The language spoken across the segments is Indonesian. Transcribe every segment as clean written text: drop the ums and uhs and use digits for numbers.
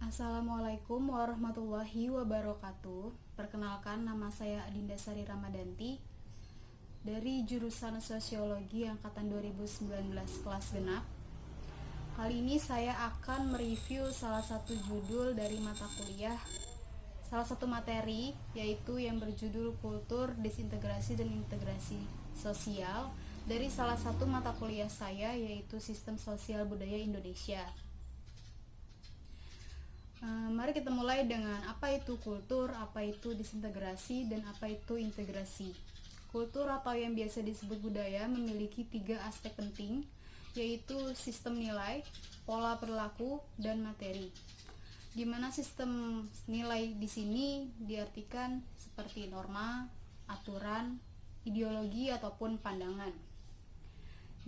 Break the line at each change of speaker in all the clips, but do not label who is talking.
Assalamualaikum warahmatullahi wabarakatuh. Perkenalkan, nama saya Adinda Sari Ramadanti dari jurusan Sosiologi angkatan 2019 kelas genap. Kali ini saya akan mereview salah satu judul dari mata kuliah, salah satu materi, yaitu yang berjudul Kultur, Disintegrasi dan Integrasi Sosial dari salah satu mata kuliah saya, yaitu Sistem Sosial Budaya Indonesia. Mari kita mulai dengan apa itu kultur, apa itu disintegrasi, dan apa itu integrasi. Kultur atau yang biasa disebut budaya memiliki 3 aspek penting, yaitu sistem nilai, pola perilaku, dan materi. Di mana sistem nilai di sini diartikan seperti norma, aturan, ideologi ataupun pandangan.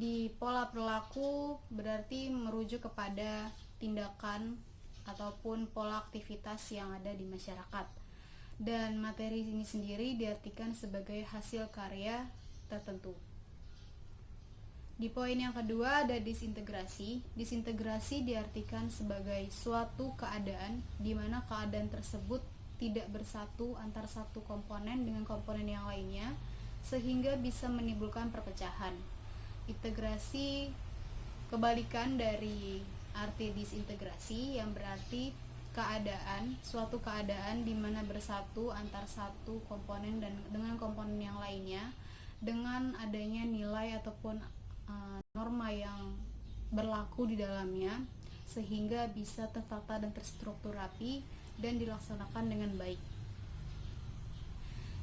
Di pola perilaku berarti merujuk kepada tindakan ataupun pola aktivitas yang ada di masyarakat. Dan materi ini sendiri diartikan sebagai hasil karya tertentu. Di poin yang kedua ada disintegrasi. Disintegrasi diartikan sebagai suatu keadaan di mana keadaan tersebut tidak bersatu antar satu komponen dengan komponen yang lainnya sehingga bisa menimbulkan perpecahan. Integrasi kebalikan dari arti disintegrasi yang berarti suatu keadaan di mana bersatu antar satu komponen dan dengan komponen yang lainnya dengan adanya nilai ataupun norma yang berlaku di dalamnya sehingga bisa tertata dan terstruktur rapi dan dilaksanakan dengan baik.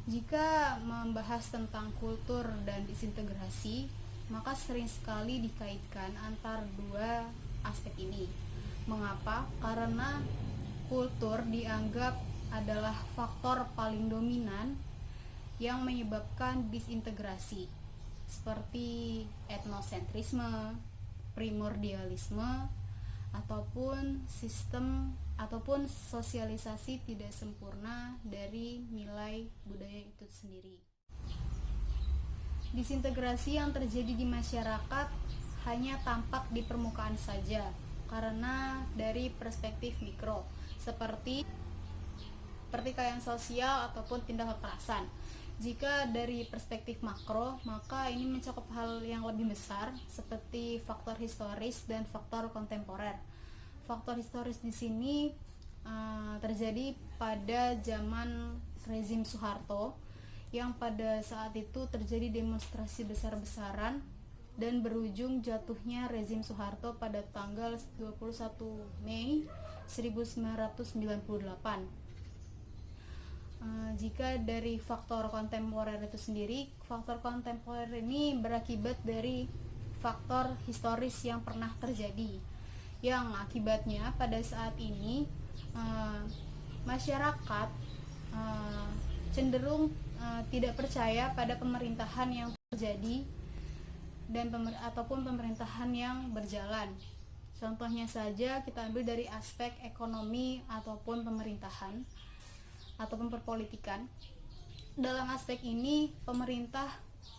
Jika membahas tentang kultur dan disintegrasi, maka sering sekali dikaitkan antar dua aspek ini. Mengapa? Karena kultur dianggap adalah faktor paling dominan yang menyebabkan disintegrasi, seperti etnosentrisme, primordialisme, ataupun sistem ataupun sosialisasi tidak sempurna dari nilai budaya itu sendiri. Disintegrasi yang terjadi di masyarakat hanya tampak di permukaan saja karena dari perspektif mikro seperti pertikaian sosial ataupun tindak kekerasan. Jika dari perspektif makro, maka ini mencakup hal yang lebih besar seperti faktor historis dan faktor kontemporer. Faktor historis di sini terjadi pada zaman rezim Soeharto yang pada saat itu terjadi demonstrasi besar-besaran dan berujung jatuhnya rezim Soeharto pada tanggal 21 Mei 1998. Jika dari faktor kontemporer itu sendiri, faktor kontemporer ini berakibat dari faktor historis yang pernah terjadi, yang akibatnya pada saat ini masyarakat cenderung tidak percaya pada pemerintahan yang terjadi dan ataupun pemerintahan yang berjalan. Contohnya saja kita ambil dari aspek ekonomi ataupun pemerintahan ataupun perpolitikan. Dalam aspek ini pemerintah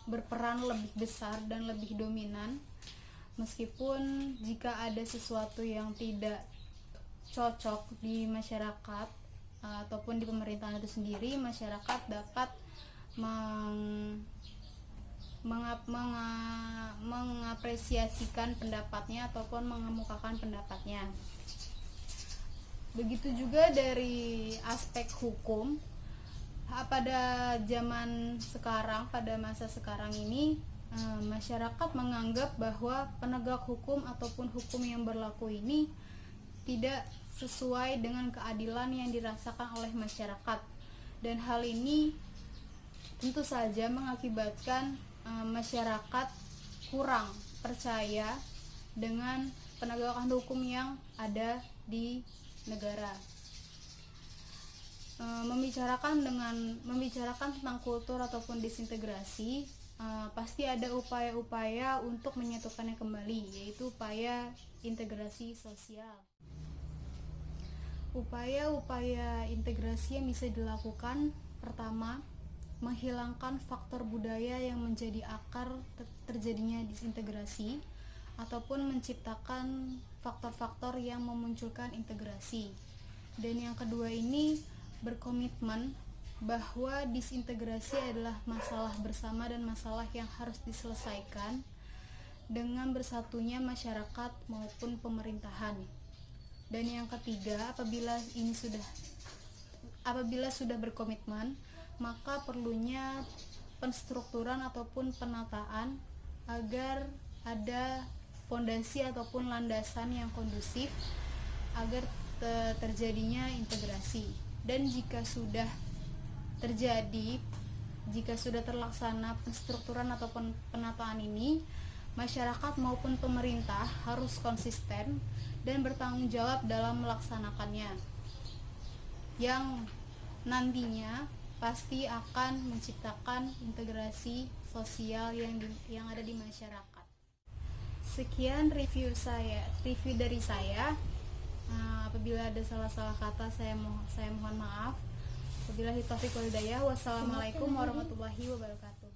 berperan lebih besar dan lebih dominan, meskipun jika ada sesuatu yang tidak cocok di masyarakat ataupun di pemerintahan itu sendiri, masyarakat dapat mengapresiasikan pendapatnya ataupun mengemukakan pendapatnya. Begitu juga dari aspek hukum. Pada zaman sekarang, pada masa sekarang ini, masyarakat menganggap bahwa penegak hukum ataupun hukum yang berlaku ini tidak sesuai dengan keadilan yang dirasakan oleh masyarakat, dan hal ini tentu saja mengakibatkan masyarakat kurang percaya dengan penegakan hukum yang ada di negara. Membicarakan tentang kultur ataupun disintegrasi, pasti ada upaya-upaya untuk menyatukannya kembali, yaitu upaya integrasi sosial. Upaya-upaya integrasi yang bisa dilakukan, pertama, menghilangkan faktor budaya yang menjadi akar terjadinya disintegrasi ataupun menciptakan faktor-faktor yang memunculkan integrasi. Dan yang kedua ini berkomitmen bahwa disintegrasi adalah masalah bersama dan masalah yang harus diselesaikan dengan bersatunya masyarakat maupun pemerintahan. Dan yang ketiga, apabila sudah berkomitmen, maka perlunya penstrukturan ataupun penataan agar ada fondasi ataupun landasan yang kondusif agar terjadinya integrasi. Dan jika sudah terlaksana penstrukturan ataupun penataan ini, masyarakat maupun pemerintah harus konsisten dan bertanggung jawab dalam melaksanakannya, yang nantinya pasti akan menciptakan integrasi sosial yang ada di masyarakat. Sekian review dari saya. Apabila ada salah-salah kata, saya mohon maaf. Wabillahi taufiq wal hidayah. Wassalamualaikum warahmatullahi wabarakatuh.